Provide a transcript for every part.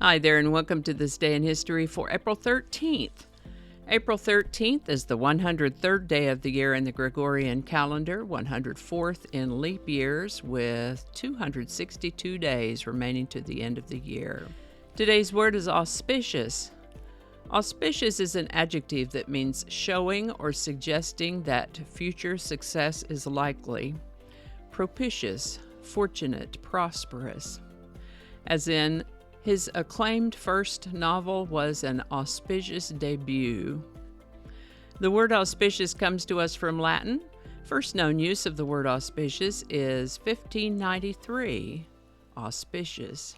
Hi there, and welcome to this day in history for April 13th. April 13th is the 103rd day of the year in the Gregorian calendar, 104th in leap years, with 262 days remaining to the end of the year. Today's word is auspicious. Auspicious is an adjective that means showing or suggesting that future success is likely. Propitious, fortunate, prosperous. As in, his acclaimed first novel was an auspicious debut. The word auspicious comes to us from Latin. First known use of the word auspicious is 1593, auspicious.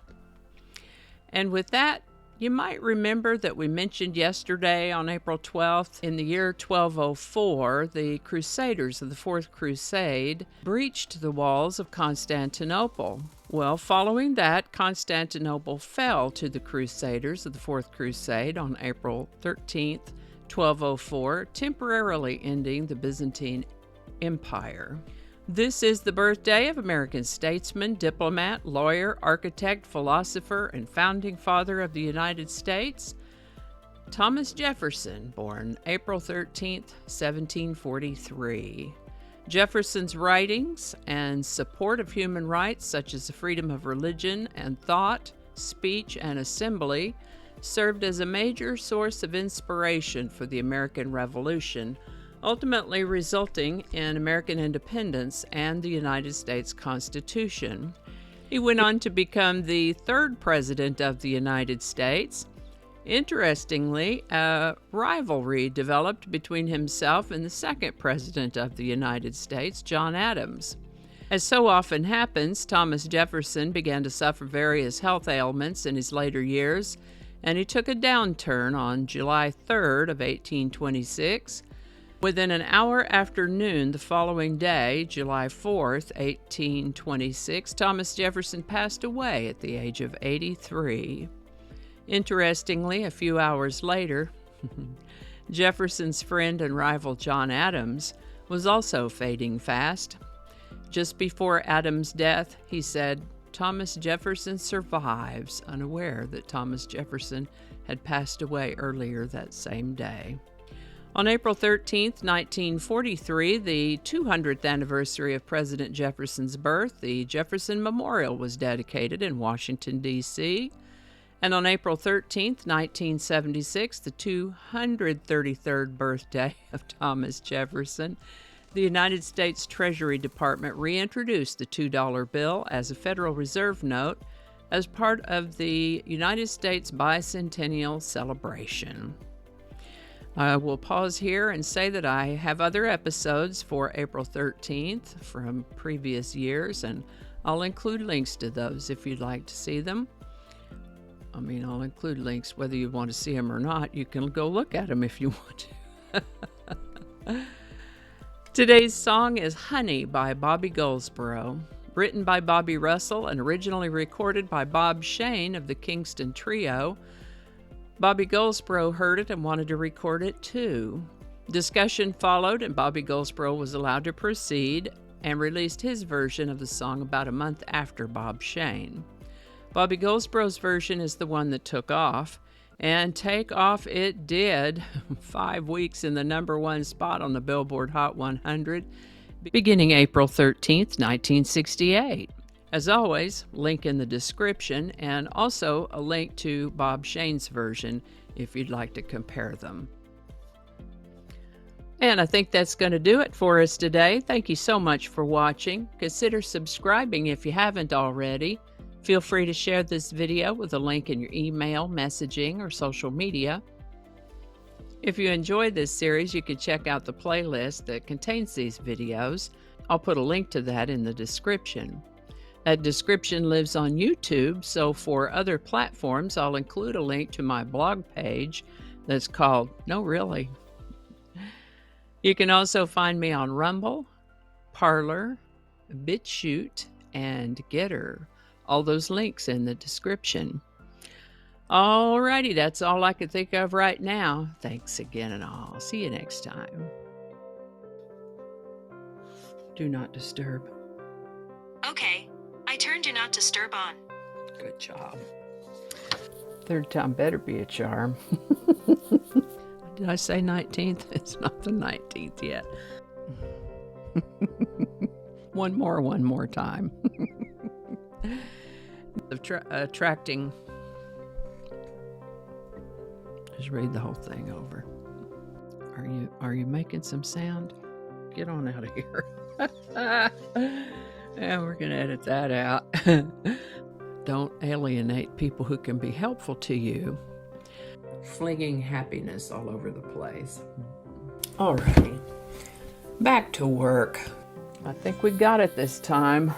And with that, you might remember that we mentioned yesterday on April 12th, in the year 1204, the Crusaders of the Fourth Crusade breached the walls of Constantinople. Well, following that, Constantinople fell to the Crusaders of the Fourth Crusade on April 13th, 1204, temporarily ending the Byzantine Empire. This is the birthday of American statesman, diplomat, lawyer, architect, philosopher, and founding father of the United States, Thomas Jefferson, born April 13, 1743. Jefferson's writings and support of human rights, such as the freedom of religion and thought, speech, and assembly, served as a major source of inspiration for the American Revolution, ultimately resulting in American independence and the United States Constitution. He went on to become the third president of the United States. Interestingly, a rivalry developed between himself and the second president of the United States, John Adams. As so often happens, Thomas Jefferson began to suffer various health ailments in his later years, and he took a downturn on July 3rd of 1826. Within an hour after noon the following day, July 4th, 1826, Thomas Jefferson passed away at the age of 83. Interestingly, a few hours later, Jefferson's friend and rival John Adams was also fading fast. Just before Adams' death, he said, "Thomas Jefferson survives," unaware that Thomas Jefferson had passed away earlier that same day. On April 13, 1943, the 200th anniversary of President Jefferson's birth, the Jefferson Memorial was dedicated in Washington, D.C. And on April 13, 1976, the 233rd birthday of Thomas Jefferson, the United States Treasury Department reintroduced the $2 bill as a Federal Reserve note as part of the United States bicentennial celebration. I will pause here and say that I have other episodes for April 13th from previous years, and I'll include links to those if you'd like to see them. I'll include links whether you want to see them or not. You can go look at them if you want to. Today's song is Honey by Bobby Goldsboro, written by Bobby Russell and originally recorded by Bob Shane of the Kingston Trio. Bobby Goldsboro heard it and wanted to record it too. Discussion followed, and Bobby Goldsboro was allowed to proceed and released his version of the song about a month after Bob Shane. Bobby Goldsboro's version is the one that took off, and take off it did. 5 weeks in the number one spot on the Billboard Hot 100, beginning April 13th, 1968. As always, link in the description, and also a link to Bob Shane's version if you'd like to compare them. And I think that's going to do it for us today. Thank you so much for watching. Consider subscribing if you haven't already. Feel free to share this video with a link in your email, messaging, or social media. If you enjoyed this series, you can check out the playlist that contains these videos. I'll put a link to that in the description. That description lives on YouTube, so for other platforms, I'll include a link to my blog page that's called No Really. You can also find me on Rumble, Parler, BitChute, and Getter. All those links in the description. Alrighty, that's all I can think of right now. Thanks again, and I'll see you next time. Do not disturb. Okay, I turned Do Not Disturb on. Good job. Third time better be a charm. Did I say 19th? It's not the 19th yet. One more time. Attracting. Just read the whole thing over. Are you making some sound? Get on out of here. And we're gonna edit that out. Don't alienate people who can be helpful to you. Flinging happiness all over the place. Alrighty, back to work. I think we got it this time.